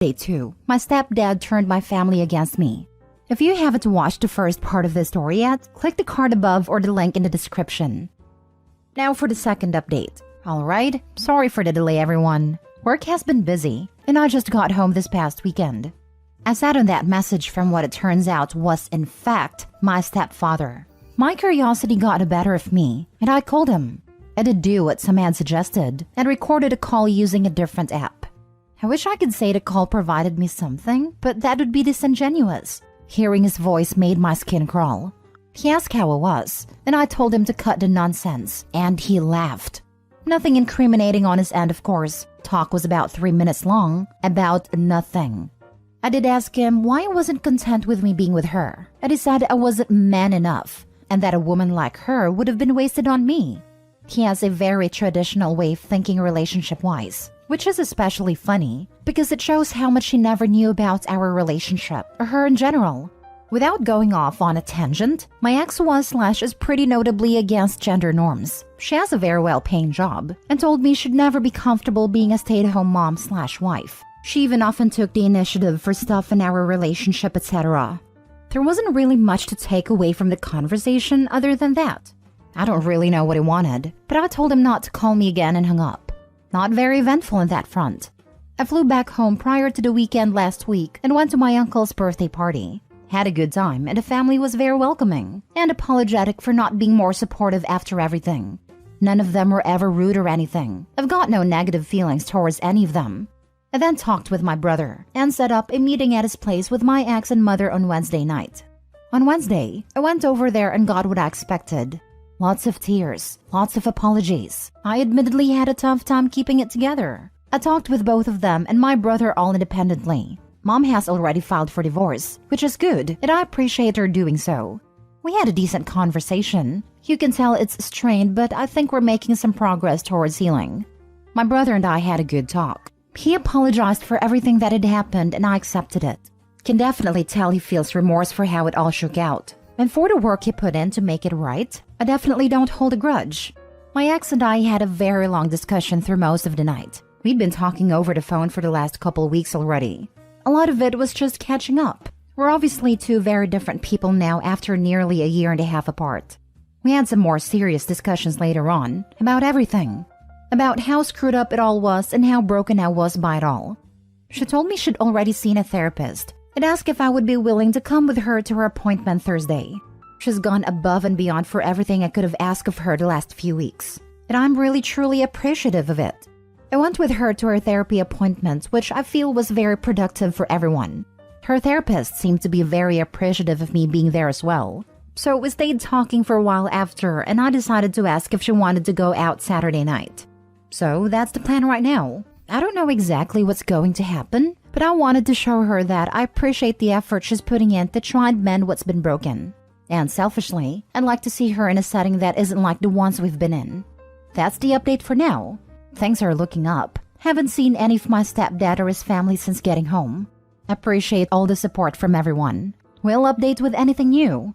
Day 2. My stepdad turned my family against me. If you haven't watched the first part of this story yet, click the card above or the link in the description. Now for the second update. Alright, sorry for the delay everyone. Work has been busy, and I just got home this past weekend. I sat on that message from what it turns out was in fact my stepfather. My curiosity got the better of me, and I called him. I did do what some had suggested, and recorded a call using a different app. I wish I could say the call provided me something, but that would be disingenuous. Hearing his voice made my skin crawl. He asked how I was, and I told him to cut the nonsense, and he laughed. Nothing incriminating on his end, of course. Talk was about 3 minutes long, about nothing. I did ask him why he wasn't content with me being with her, and he said I wasn't man enough, and that a woman like her would have been wasted on me. He has a very traditional way of thinking relationship-wise, which is especially funny because it shows how much he never knew about our relationship, or her in general. Without going off on a tangent, my ex was/is pretty notably against gender norms. She has a very well-paying job and told me she'd never be comfortable being a stay-at-home mom/wife. She even often took the initiative for stuff in our relationship, etc. There wasn't really much to take away from the conversation other than that. I don't really know what he wanted, but I told him not to call me again and hung up. Not very eventful on that front. I flew back home prior to the weekend last week and went to my uncle's birthday party. Had a good time, and the family was very welcoming and apologetic for not being more supportive after everything. None of them were ever rude or anything. I've got no negative feelings towards any of them. I then talked with my brother and set up a meeting at his place with my ex and mother on Wednesday night. On Wednesday, I went over there and got what I expected. Lots of tears, lots of apologies. I admittedly had a tough time keeping it together. I talked with both of them and my brother all independently. Mom has already filed for divorce, which is good, and I appreciate her doing so. We had a decent conversation. You can tell it's strained, but I think we're making some progress towards healing. My brother and I had a good talk. He apologized for everything that had happened and I accepted it. Can definitely tell he feels remorse for how it all shook out. And for the work he put in to make it right, I definitely don't hold a grudge. My ex and I had a very long discussion through most of the night. We'd been talking over the phone for the last couple weeks already. A lot of it was just catching up. We're obviously two very different people now after nearly a year and a half apart. We had some more serious discussions later on about everything. About how screwed up it all was and how broken I was by it all. She told me she'd already seen a therapist and asked if I would be willing to come with her to her appointment Thursday. She's gone above and beyond for everything I could have asked of her the last few weeks, and I'm really truly appreciative of it. I went with her to her therapy appointment, which I feel was very productive for everyone. Her therapist seemed to be very appreciative of me being there as well. So we stayed talking for a while after, and I decided to ask if she wanted to go out Saturday night. So that's the plan right now. I don't know exactly what's going to happen, but I wanted to show her that I appreciate the effort she's putting in to try and mend what's been broken. And selfishly, I'd like to see her in a setting that isn't like the ones we've been in. That's the update for now. Things are looking up. Haven't seen any of my stepdad or his family since getting home. Appreciate all the support from everyone. We'll update with anything new.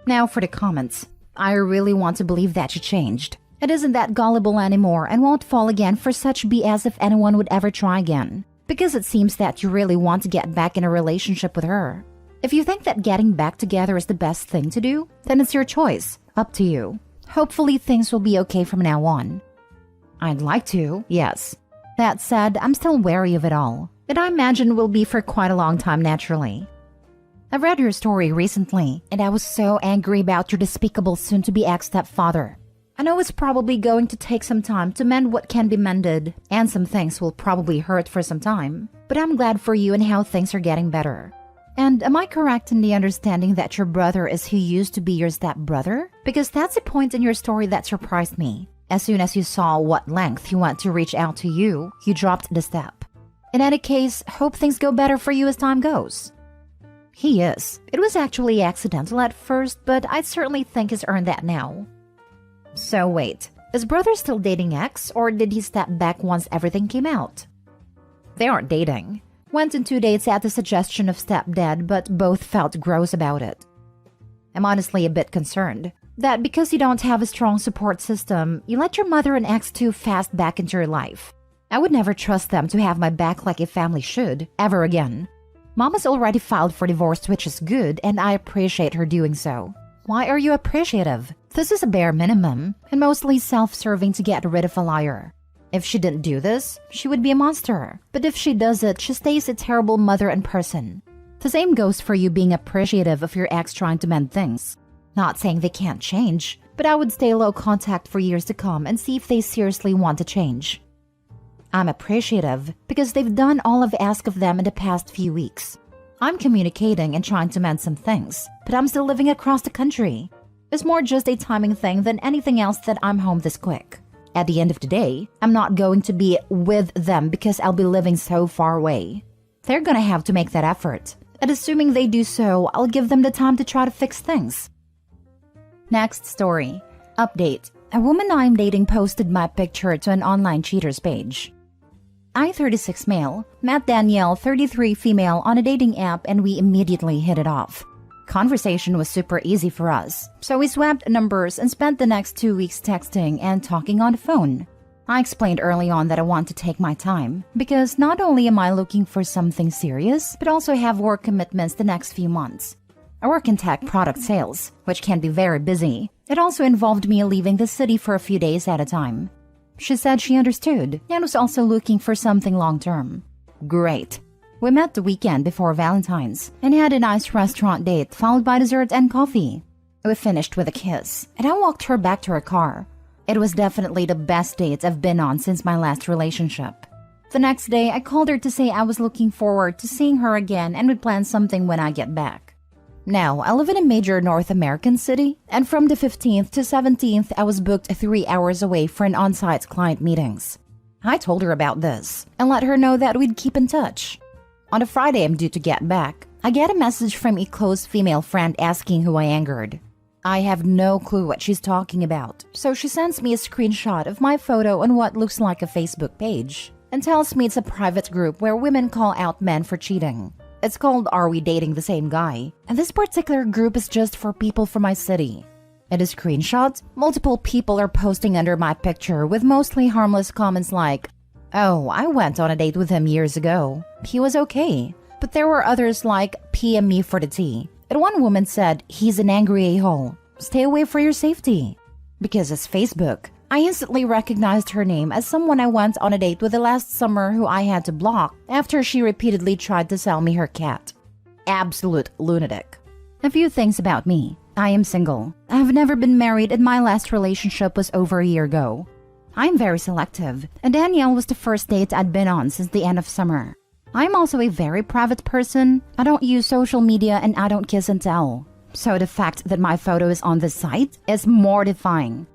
Now for the comments. I really want to believe that she changed. It isn't that gullible anymore and won't fall again for such BS if anyone would ever try again. Because it seems that you really want to get back in a relationship with her. If you think that getting back together is the best thing to do, then it's your choice. Up to you. Hopefully things will be okay from now on. I'd like to, yes. That said, I'm still wary of it all. And I imagine will be for quite a long time naturally. I read your story recently, and I was so angry about your despicable soon-to-be ex-stepfather. I know it's probably going to take some time to mend what can be mended, and some things will probably hurt for some time, but I'm glad for you and how things are getting better. And am I correct in the understanding that your brother is who used to be your stepbrother? Because that's a point in your story that surprised me. As soon as you saw what length he went to reach out to you, you dropped the step. In any case, hope things go better for you as time goes. He is. It was actually accidental at first, but I certainly think he's earned that now. So wait, is brother still dating ex, or did he step back once everything came out? They aren't dating. Went on 2 dates at the suggestion of stepdad, but both felt gross about it. I'm honestly a bit concerned that because you don't have a strong support system, you let your mother and ex too fast back into your life. I would never trust them to have my back like a family should, ever again. Mom has already filed for divorce, which is good, and I appreciate her doing so. Why are you appreciative? This is a bare minimum, and mostly self-serving to get rid of a liar. If she didn't do this, she would be a monster. But if she does it, she stays a terrible mother and person. The same goes for you being appreciative of your ex trying to mend things. Not saying they can't change, but I would stay low contact for years to come and see if they seriously want to change. I'm appreciative because they've done all I've asked of them in the past few weeks. I'm communicating and trying to mend some things, but I'm still living across the country. It's more just a timing thing than anything else that I'm home this quick. At the end of the day, I'm not going to be with them because I'll be living so far away. They're gonna have to make that effort, and assuming they do so, I'll give them the time to try to fix things. Next story. Update. A woman I'm dating posted my picture to an online cheaters page. I, 36 male, met Danielle, 33 female, on a dating app and we immediately hit it off. Conversation was super easy for us, so we swapped numbers and spent the next 2 weeks texting and talking on the phone. I explained early on that I want to take my time, because not only am I looking for something serious, but also have work commitments the next few months. I work in tech product sales, which can be very busy. It also involved me leaving the city for a few days at a time. She said she understood and was also looking for something long-term. Great. We met the weekend before Valentine's and had a nice restaurant date followed by dessert and coffee. We finished with a kiss, and I walked her back to her car. It was definitely the best date I've been on since my last relationship. The next day, I called her to say I was looking forward to seeing her again and would plan something when I get back. Now, I live in a major North American city, and from the 15th to 17th, I was booked 3 hours away for an on-site client meetings. I told her about this and let her know that we'd keep in touch. On a Friday I'm due to get back, I get a message from a close female friend asking who I angered. I have no clue what she's talking about, so she sends me a screenshot of my photo on what looks like a Facebook page and tells me it's a private group where women call out men for cheating. It's called Are We Dating the Same Guy? And this particular group is just for people from my city. In the screenshot, multiple people are posting under my picture with mostly harmless comments like, "Oh, I went on a date with him years ago. He was okay." But there were others like, "PM me for the tea." And one woman said, "He's an angry a-hole. Stay away for your safety." Because it's Facebook, I instantly recognized her name as someone I went on a date with the last summer who I had to block after she repeatedly tried to sell me her cat. Absolute lunatic. A few things about me. I am single. I have never been married and my last relationship was over a year ago. I'm very selective, and Danielle was the first date I'd been on since the end of summer. I'm also a very private person. I don't use social media and I don't kiss and tell. So the fact that my photo is on the site is mortifying.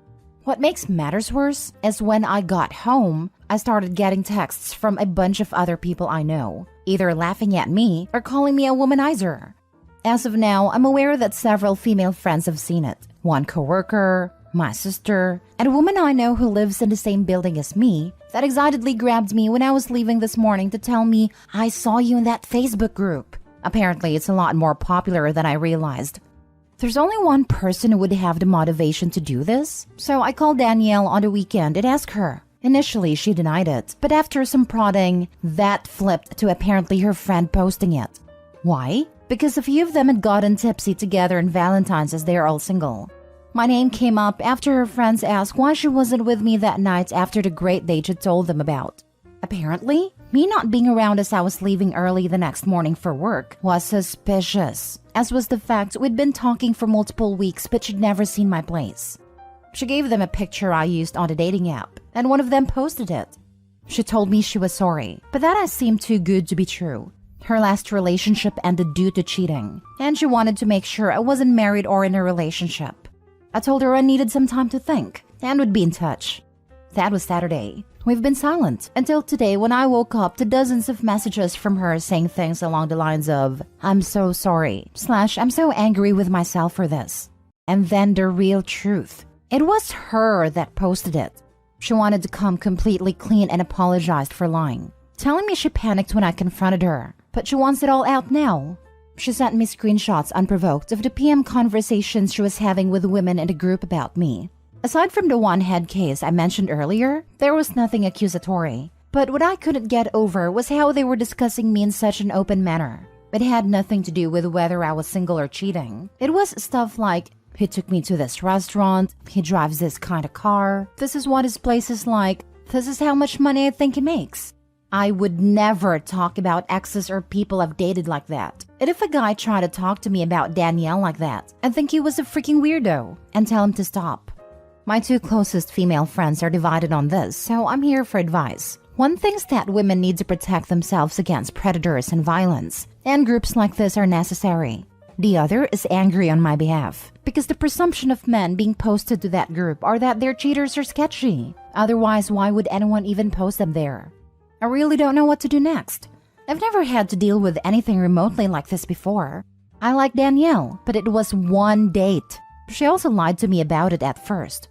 What makes matters worse is when I got home, I started getting texts from a bunch of other people I know, either laughing at me or calling me a womanizer. As of now, I'm aware that several female friends have seen it. One coworker, my sister, and a woman I know who lives in the same building as me that excitedly grabbed me when I was leaving this morning to tell me, "I saw you in that Facebook group." Apparently, it's a lot more popular than I realized. There's only one person who would have the motivation to do this, so I called Danielle on the weekend and asked her. Initially, she denied it, but after some prodding, that flipped to apparently her friend posting it. Why? Because a few of them had gotten tipsy together on Valentine's as they are all single. My name came up after her friends asked why she wasn't with me that night after the great date she'd told them about. Apparently, me not being around as I was leaving early the next morning for work was suspicious, as was the fact we'd been talking for multiple weeks but she'd never seen my place. She gave them a picture I used on the dating app, and one of them posted it. She told me she was sorry, but that seemed too good to be true. Her last relationship ended due to cheating, and she wanted to make sure I wasn't married or in a relationship. I told her I needed some time to think, and would be in touch. That was Saturday. We've been silent until today when I woke up to dozens of messages from her saying things along the lines of, "I'm so sorry," / "I'm so angry with myself for this." And then the real truth. It was her that posted it. She wanted to come completely clean and apologized for lying, telling me she panicked when I confronted her, but she wants it all out now. She sent me screenshots unprovoked of the PM conversations she was having with women in the group about me. Aside from the one head case I mentioned earlier, there was nothing accusatory, But what I couldn't get over was how they were discussing me in such an open manner. It had nothing to do with whether I was single or cheating. It was stuff like, he took me to this restaurant, he drives this kind of car, this is what his place is like, this is how much money I think he makes. I would never talk about exes or people I've dated like that. And if a guy tried to talk to me about Danielle like that, I'd think he was a freaking weirdo and tell him to stop. My two closest female friends are divided on this, so I'm here for advice. One thinks that women need to protect themselves against predators and violence, and groups like this are necessary. The other is angry on my behalf, because the presumption of men being posted to that group are that they're cheaters or sketchy. Otherwise, why would anyone even post them there? I really don't know what to do next. I've never had to deal with anything remotely like this before. I like Danielle, but it was one date. She also lied to me about it at first.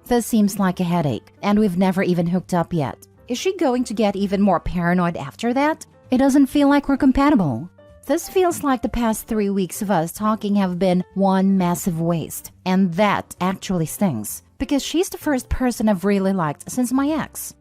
This seems like a headache, and we've never even hooked up yet. Is she going to get even more paranoid after that? It doesn't feel like we're compatible. This feels like the past 3 weeks of us talking have been one massive waste. And that actually stings, because she's the first person I've really liked since my ex.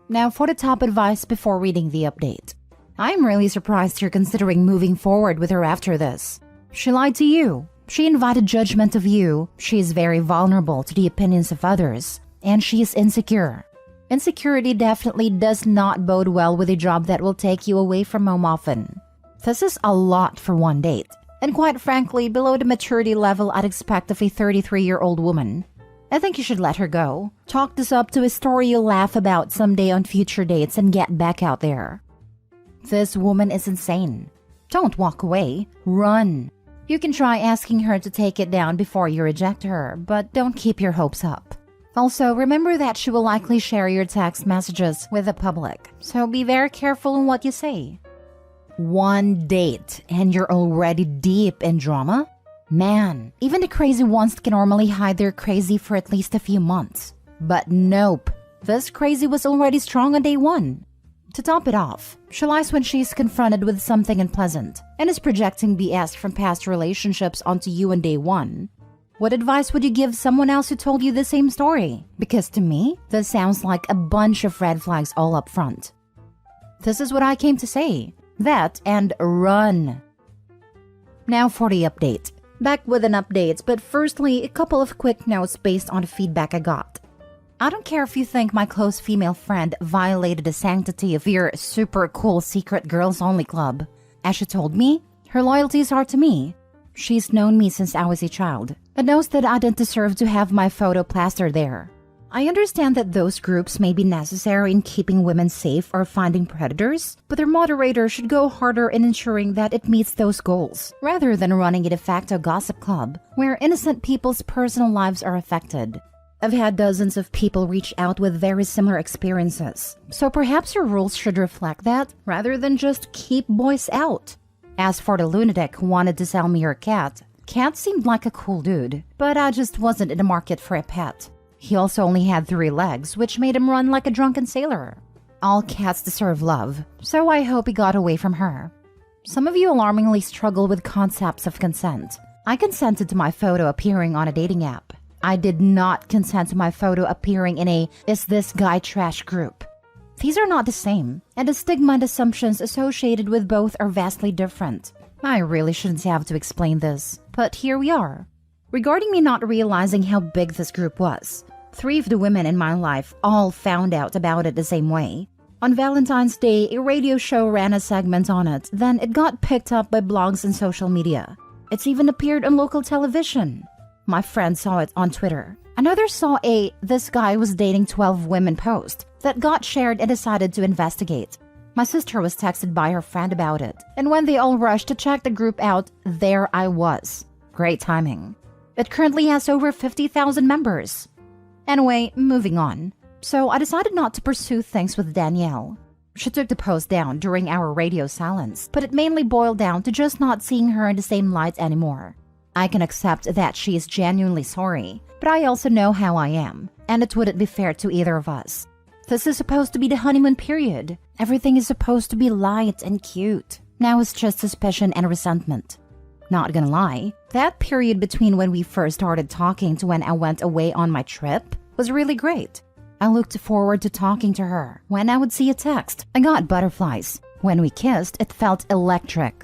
Now for the top advice before reading the update. I'm really surprised you're considering moving forward with her after this. She lied to you. She invited judgment of you. She is very vulnerable to the opinions of others. And she is insecure. Insecurity definitely does not bode well with a job that will take you away from home often. This is a lot for one date. And quite frankly, below the maturity level I'd expect of a 33-year-old woman. I think you should let her go. Chalk this up to a story you'll laugh about someday on future dates and get back out there. This woman is insane. Don't walk away. Run. You can try asking her to take it down before you reject her, but don't keep your hopes up. Also, remember that she will likely share your text messages with the public, so be very careful in what you say. One date and you're already deep in drama? Man, even the crazy ones can normally hide their crazy for at least a few months. But nope, this crazy was already strong on day one. To top it off, she lies when she's confronted with something unpleasant and is projecting BS from past relationships onto you on day one. What advice would you give someone else who told you the same story? Because to me, this sounds like a bunch of red flags all up front. This is what I came to say. That and run. Now for the update. Back with an update, but firstly, a couple of quick notes based on the feedback I got. I don't care if you think my close female friend violated the sanctity of your super cool secret girls only club. As she told me, her loyalties are to me. She's known me since I was a child, and knows that I didn't deserve to have my photo plastered there. I understand that those groups may be necessary in keeping women safe or finding predators, but their moderator should go harder in ensuring that it meets those goals, rather than running a de facto gossip club where innocent people's personal lives are affected. I've had dozens of people reach out with very similar experiences, so perhaps your rules should reflect that rather than just keep boys out. As for the lunatic who wanted to sell me her cat, Cat seemed like a cool dude, but I just wasn't in the market for a pet. He also only had 3 legs, which made him run like a drunken sailor. All cats deserve love, so I hope he got away from her. Some of you alarmingly struggle with concepts of consent. I consented to my photo appearing on a dating app. I did not consent to my photo appearing in a "is this guy trash" group. These are not the same, and the stigma and assumptions associated with both are vastly different. I really shouldn't have to explain this, but here we are. Regarding me not realizing how big this group was, 3 of the women in my life all found out about it the same way. On Valentine's Day, a radio show ran a segment on it, then it got picked up by blogs and social media. It's even appeared on local television. My friend saw it on Twitter. Another saw a "this guy was dating 12 women" post that got shared and decided to investigate. My sister was texted by her friend about it, and when they all rushed to check the group out, there I was. Great timing. It currently has over 50,000 members. Anyway, moving on. So I decided not to pursue things with Danielle. She took the post down during our radio silence, but it mainly boiled down to just not seeing her in the same light anymore. I can accept that she is genuinely sorry, but I also know how I am, and it wouldn't be fair to either of us. This is supposed to be the honeymoon period. Everything is supposed to be light and cute. Now it's just suspicion and resentment. Not gonna lie, that period between when we first started talking to when I went away on my trip was really great. I looked forward to talking to her. When I would see a text, I got butterflies. When we kissed, it felt electric.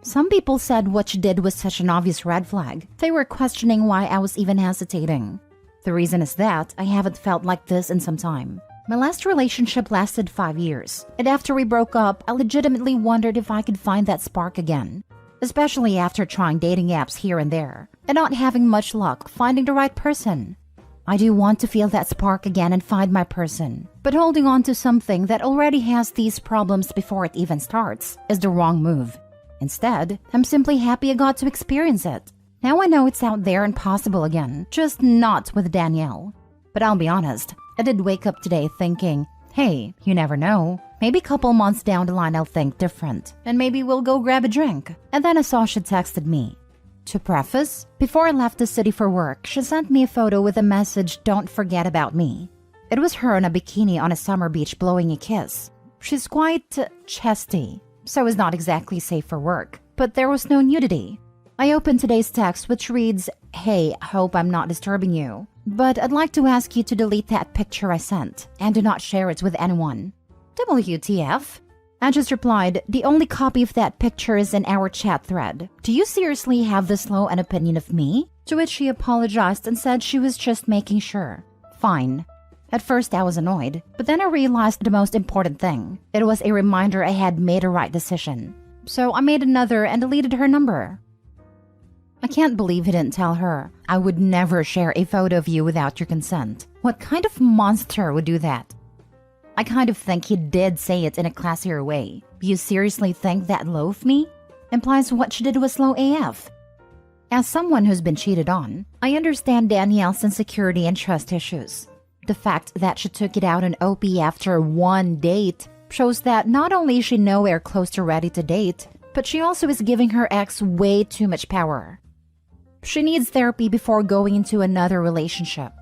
Some people said what she did was such an obvious red flag. They were questioning why I was even hesitating. The reason is that I haven't felt like this in some time. My last relationship lasted 5 years, and after we broke up, I legitimately wondered if I could find that spark again. Especially after trying dating apps here and there, and not having much luck finding the right person. I do want to feel that spark again and find my person, but holding on to something that already has these problems before it even starts is the wrong move. Instead, I'm simply happy I got to experience it. Now I know it's out there and possible again, just not with Danielle. But I'll be honest, I did wake up today thinking, hey, you never know. Maybe a couple months down the line I'll think different, and maybe we'll go grab a drink. And then I saw she texted me. To preface, before I left the city for work, she sent me a photo with a message, "Don't forget about me." It was her in a bikini on a summer beach blowing a kiss. She's quite chesty, so it's not exactly safe for work, but there was no nudity. I opened today's text, which reads, "Hey, hope I'm not disturbing you, but I'd like to ask you to delete that picture I sent and do not share it with anyone." WTF? I just replied, "The only copy of that picture is in our chat thread. Do you seriously have this low an opinion of me?" To which she apologized and said she was just making sure. Fine. At first I was annoyed, but then I realized the most important thing. It was a reminder I had made a right decision. So I made another and deleted her number. I can't believe he didn't tell her. I would never share a photo of you without your consent. What kind of monster would do that? I kind of think he did say it in a classier way. You seriously think that low of me? Implies what she did was low AF. As someone who's been cheated on, I understand Danielle's insecurity and trust issues. The fact that she took it out on OP after one date shows that not only is she nowhere close to ready to date, but she also is giving her ex way too much power. She needs therapy before going into another relationship.